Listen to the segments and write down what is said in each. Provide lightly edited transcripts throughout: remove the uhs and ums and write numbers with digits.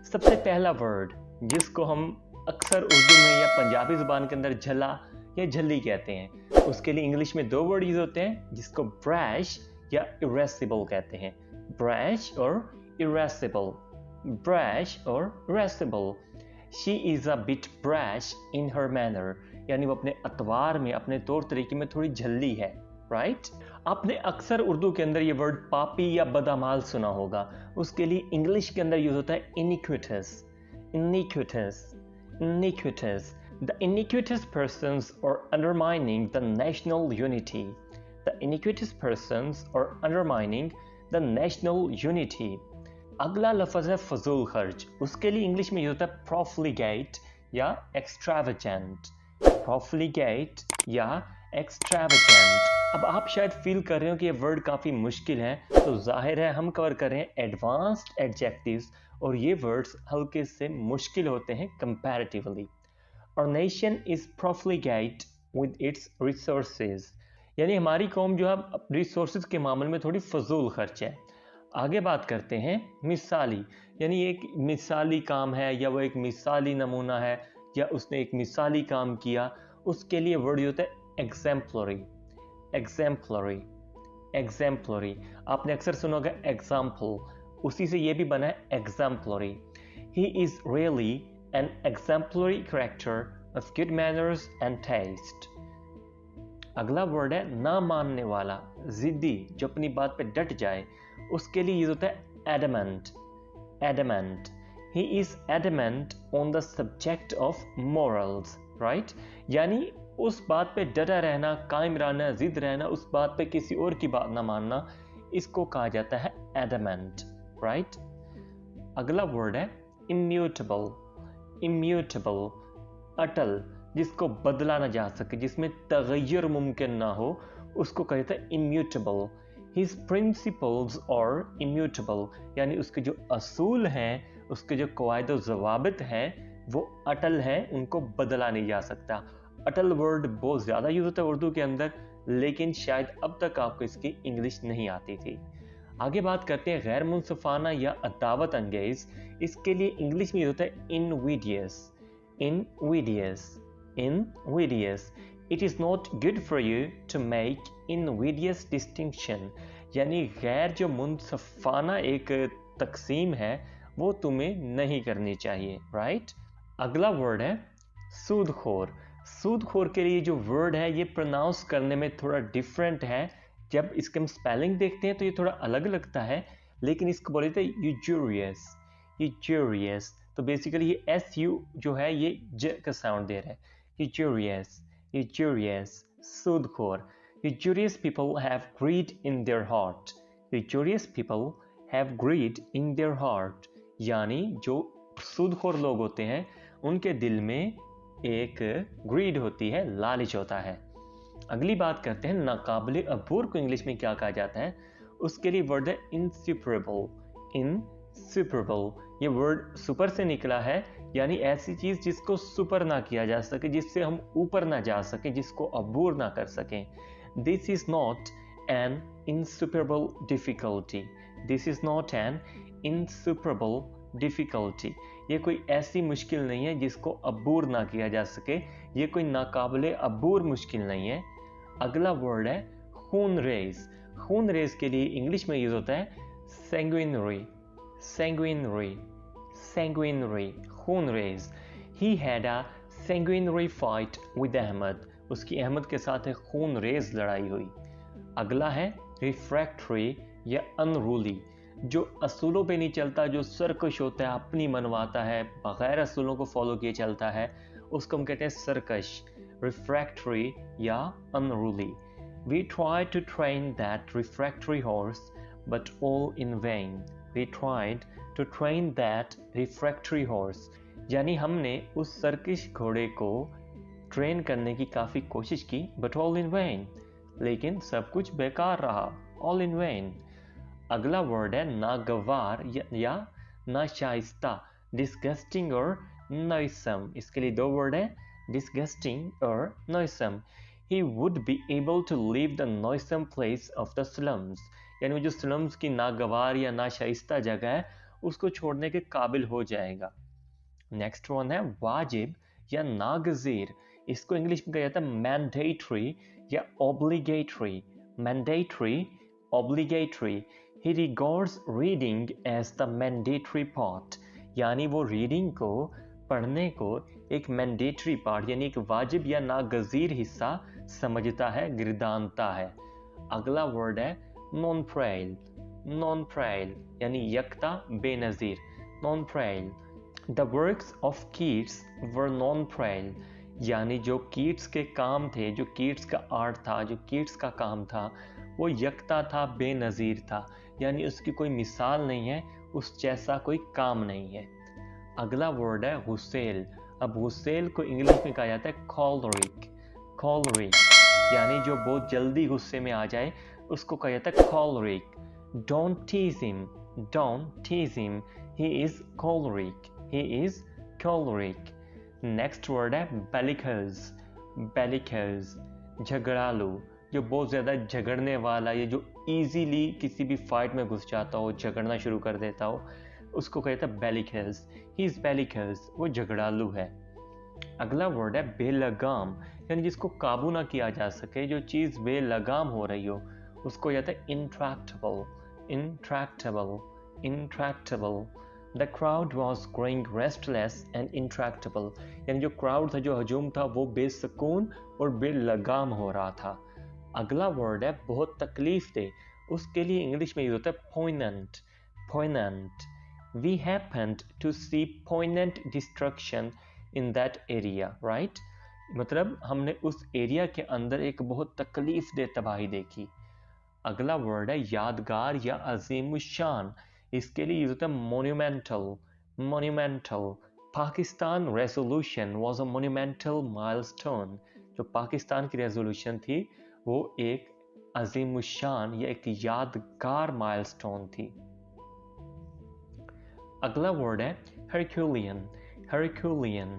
सबसे पहला वर्ड जिसको हम अक्सर उर्दू में या पंजाबी ज़ुबान के अंदर झला या झल्ली कहते हैं, उसके लिए इंग्लिश में दो वर्ड यूज़ होते हैं जिसको ब्रैश या इरेसिबल कहते हैं। ब्रैश और इरेसिबल, ब्रैश और इरेसिबल। She is a bit brash in her manner, यानी वो अपने अतवार में, अपने तौर तरीके में थोड़ी झल्ली है, राइट? आपने अक्सर उर्दू के अंदर ये वर्ड पापी या बदअमाल सुना होगा। उसके लिए इंग्लिश के अंदर यूज होता है इनिक्विटस, इनिक्विटस, इनिक्विटस। The इनिक्विटस persons are undermining the national unity. The iniquitous persons are undermining the national unity. अगला लफ्ज़ है फजूल खर्च। उसके लिए इंग्लिश में यूज होता है profligate या extravagant, profligate या extravagant। अब आप शायद फील कर रहे हो कि ये वर्ड काफ़ी मुश्किल है, तो जाहिर है हम कवर कर रहे हैं एडवांस्ड एडजेक्टिव्स, और ये वर्ड्स हल्के से मुश्किल होते हैं comparatively. Our nation is profligate with its resources, यानी हमारी कौम जो है रिसोर्सेज के मामले में थोड़ी फजूल खर्च है। आगे बात करते हैं मिसाली, यानी एक मिसाली काम है या वो एक मिसाली नमूना है या उसने एक मिसाली काम किया, उसके लिए वर्ड होता है एग्जाम्पलरी, एग्जाम्पलरी, एग्जाम्पलरी। आपने अक्सर सुना होगा एग्जाम्पल, उसी से ये भी बना है exemplary. He is really an exemplary character of good manners and taste. अगला वर्ड है ना मानने वाला, जिद्दी, जो अपनी बात पे डट जाए, उसके लिए यूज होता है adamant, adamant. He is adamant on the subject of morals, right? यानी उस बात पे डटा रहना, कायम रहना, जिद रहना, उस बात पे किसी और की बात ना मानना, इसको कहा जाता है एडमेंट, राइट? अगला वर्ड है इम्यूटेबल, इम्यूटेबल, अटल, जिसको बदला ना जा सके, जिसमें तगय्युर मुमकिन ना हो, उसको कहा जाता है इम्यूटेबल। हिज प्रिंसिपल्स और इम्यूटेबल, यानी उसके जो असूल हैं, उसके जो कवायद व ज़वाबित हैं, वो अटल हैं, उनको बदला नहीं जा सकता। अटल वर्ड बहुत ज़्यादा यूज होता है उर्दू के अंदर, लेकिन शायद अब तक आपको इसकी इंग्लिश नहीं आती थी। आगे बात करते हैं गैर मुनसिफाना या अदावत अंगेज। इसके लिए इंग्लिश में होता है invidious, invidious, invidious. It is not good for you to make invidious distinction, यानी गैर जो मुनसिफाना एक तकसीम है वो तुम्हें नहीं करनी चाहिए, राइट? अगला वर्ड है सूदखोर। सूदखोर के लिए जो वर्ड है ये प्रोनाउंस करने में थोड़ा डिफरेंट है। जब इसके हम स्पेलिंग देखते हैं तो ये थोड़ा अलग लगता है, लेकिन इसको बोले थे यूजूरियस, यूजूरियस। तो बेसिकली ये एस यू जो है ये ज का साउंड दे रहा है, यूजूरियस, यूजूरियस, सूदखोर। Usurious people have greed in their heart. Usurious people have greed in their heart. यानी जो सूदखोर लोग होते हैं उनके दिल में एक ग्रीड होती है, लालच होता है। अगली बात करते हैं नाकाबिले अबूर को इंग्लिश में क्या कहा जाता है। उसके लिए वर्ड है इनसुपरेबल, इनसुपरेबल। ये वर्ड सुपर से निकला है, यानी ऐसी चीज जिसको सुपर ना किया जा सके, जिससे हम ऊपर ना जा सके, जिसको अबूर ना कर सकें। This is not an insuperable difficulty. This is not an insuperable difficulty. ये कोई ऐसी मुश्किल नहीं है जिसको अबूर ना किया जा सके, ये कोई नाकाबिले अबूर मुश्किल नहीं है। अगला वर्ड है खून रेज। खून रेज के लिए इंग्लिश में यूज होता है sanguinary, sanguinary, sanguinary, खून raise. He had a sanguinary fight with Ahmed. उसकी अहमद के साथ एक खून रेज लड़ाई हुई। अगला है रिफ्रैक्टरी या अनरूली, जो असूलों पे नहीं चलता, जो सरकश होता है, अपनी मनवाता है, बगैर असूलों को फॉलो किए चलता है, उसको हम कहते हैं सरकश, रिफ्रैक्टरी या unruly. We try to train that refractory horse but all in vain. We tried to train that refractory horse, यानी हमने उस सरकश घोड़े को ट्रेन करने की काफ़ी कोशिश की, बट ऑल इन वेन, लेकिन सब कुछ बेकार रहा, ऑल इन वेन। अगला वर्ड है नागवार या नाशाइस्ता, डिस्गस्टिंग और नॉइसम। इसके लिए दो वर्ड है, डिस्गस्टिंग और noisome. He would be able to leave the noisome place of the slums, यानी वो जो स्लम्स की नागवार या नाशाइस्ता जगह है उसको छोड़ने के काबिल हो जाएगा। नेक्स्ट वन है वाजिब या नागजीर। इसको इंग्लिश में कहा जाता है मैंडेटरी या obligatory. Mandatory, obligatory. He regards reading as the mandatory part, यानी वो रीडिंग को, पढ़ने को एक मैंडेटरी पार्ट यानी एक वाजिब या नागजीर हिस्सा समझता है, गिरदानता है। अगला वर्ड है नॉन प्रेल। नॉन प्रेल यानी यकता, बेनजीर। Nonpareil. The works of Keats were nonpareil, यानी जो कीट्स के काम थे, जो कीट्स का आर्ट था, जो कीट्स का काम था, वो यकता था, बेनजीर था, यानी उसकी कोई मिसाल नहीं है, उस जैसा कोई काम नहीं है। अगला वर्ड है हुसेल। अब हुसेल को इंग्लिश में कहा जाता है कॉलरिक। कॉलरिक यानी जो बहुत जल्दी गुस्से में आ जाए उसको कहा जाता है choleric. Don't tease him, don't tease him, he is choleric, he is choleric. Next word है बेलिकस। बेलिकस झगड़ालू, जो बहुत ज़्यादा झगड़ने वाला, या जो इजीली किसी भी फाइट में घुस जाता हो, झगड़ना शुरू कर देता हो, उसको कहता है बेलिकस। ही इज बेलिकस, वो झगड़ालू है। अगला वर्ड है बेलगाम, यानी जिसको काबू ना किया जा सके, जो चीज़ बेलगाम हो रही हो, उसको कहता है intractable. Intractable, intractable. The crowd was growing restless and intractable, यानी जो क्राउड था, जो हजूम था, वो बेसकून और बेलगाम हो रहा था। अगला वर्ड है बहुत तकलीफ दे, उसके लिए इंग्लिश में यूज होता है पोइनेंट। पोइनेंट। We happened to see poignant destruction in that area, right? मतलब हमने उस एरिया के अंदर एक बहुत तकलीफ दे तबाही देखी। अगला वर्ड है यादगार या अजीमुशान, इसके लिए यूज होता है monumental. Monumental. Pakistan resolution was a monumental milestone, जो पाकिस्तान की रेजोल्यूशन थी वो एक अजीमुशान या एक यादगार माइलस्टोन थी। अगला वर्ड है हरक्यूलियन। Herculean,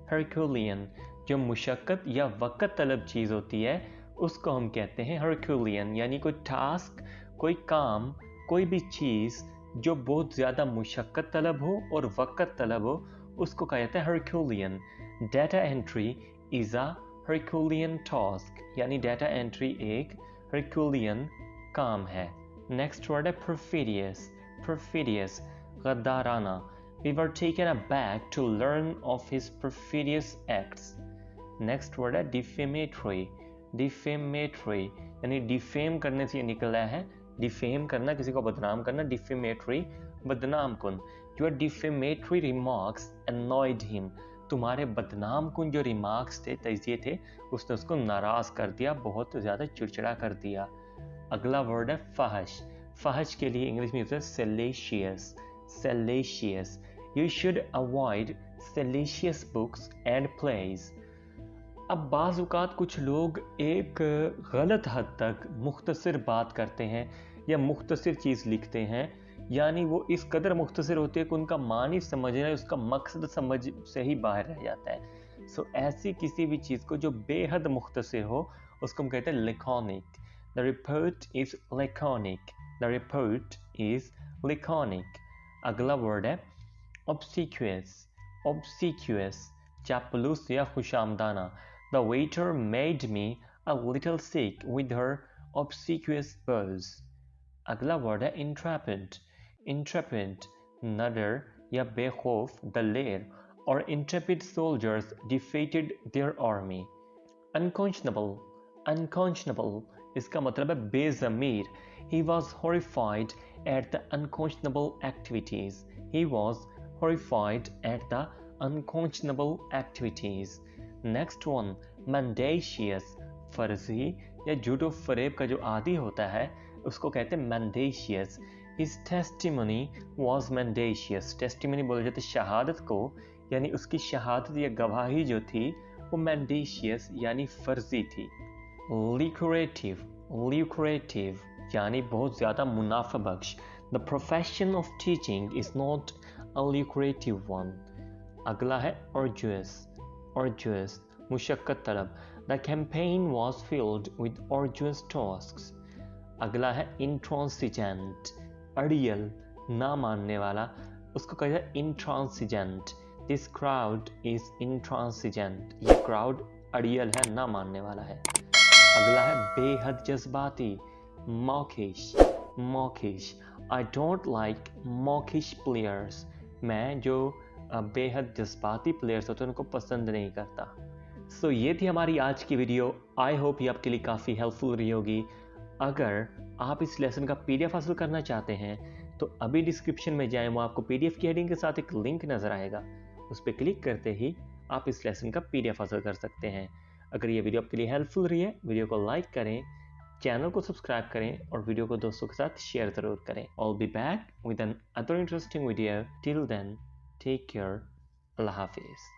Herculean. जो मुशक्कत या वक़्त तलब चीज़ होती है उसको हम कहते हैं हरक्यूलियन, यानी कोई टास्क, कोई काम, कोई भी चीज़ जो बहुत ज़्यादा मुशक्कत तलब हो और वक़्त तलब हो, उसको कहा जाता है Herculean. Data entry is a Herculean task, यानी डाटा एंट्री एक हरक्यूलियन काम है। नेक्स्ट वर्ड है परफिडियस। परफिडियस गद्दाराना। We were taken aback to learn of his perfidious acts. Next word है defamatory. Defamatory यानी डिफेम करने से निकला है, डिफेम करना, किसी को बदनाम करना, defamatory बदनाम कुन। Your defamatory remarks annoyed him. तुम्हारे बदनाम कुन जो रिमार्क्स थे, तजिए थे, उसने उसको नाराज कर दिया, बहुत ज़्यादा चिड़चिड़ा कर दिया। अगला वर्ड है फहश। फहश के लिए इंग्लिश में होता है salacious। Salacious. You should avoid salacious books and plays. अब बाज़ औक़ात कुछ लोग एक गलत हद तक मुख्तसर बात करते हैं या मुख्तसर चीज़ लिखते हैं, यानी वो इस कदर मुख्तसर होती है कि उनका मानी समझना, उसका मकसद समझ से ही बाहर रह जाता है। सो ऐसी किसी भी चीज़ को जो बेहद मुख्तसर हो उसको हम कहते हैं laconic. The report is laconic. The report is laconic. अगला वर्ड है obsequious। obsequious चापलूस या खुशामदाना। The waiter made me a little sick with her obsequious buzz. अगला वर्ड है intrepid। intrepid नडर या बेखौफ, दलेर, और intrepid soldiers defeated their army. unconscionable। unconscionable इसका मतलब है बेज़मीर। He was horrified at the unconscionable activities. He was horrified at the unconscionable activities. Next one, mendacious। फर्जी या झूठो फरेब का जो आदी होता है उसको कहते हैं mendacious. His testimony was mendacious. testimony बोला जाता है शहादत को, यानी उसकी शहादत या गवाही जो थी वो mendacious यानी फर्जी थी। lucrative। lucrative यानी बहुत ज़्यादा मुनाफा बख्श। The profession of teaching is not a lucrative one. अगला है arduous। arduous मुशक्कत तलब। The campaign was filled with arduous tasks. अगला है intransigent, अड़ियल, ना मानने वाला। उसको कहा जाए intransigent. This crowd is intransigent. ये crowd अड़ियल है, ना मानने वाला है. अगला है बेहद जज्बाती, mawkish. mawkish. I don't like mawkish players. मैं जो बेहद जज्बाती प्लेयर्स होते हैं उनको पसंद नहीं करता. सो ये थी हमारी आज की वीडियो. आई होप ये आपके लिए काफ़ी हेल्पफुल रही होगी. अगर आप इस लेसन का पीडीएफ हासिल करना चाहते हैं तो अभी डिस्क्रिप्शन में जाएं, वो आपको पीडीएफ की हेडिंग के साथ एक लिंक नज़र आएगा. उस पर क्लिक करते ही आप इस लेसन का पीडीएफ हासिल कर सकते हैं. अगर ये वीडियो आपके लिए हेल्पफुल रही है, वीडियो को लाइक करें, चैनल को सब्सक्राइब करें और वीडियो को दोस्तों के साथ शेयर ज़रूर करें. I'll be back with an other interesting video. Till then, take care. Allah Hafiz.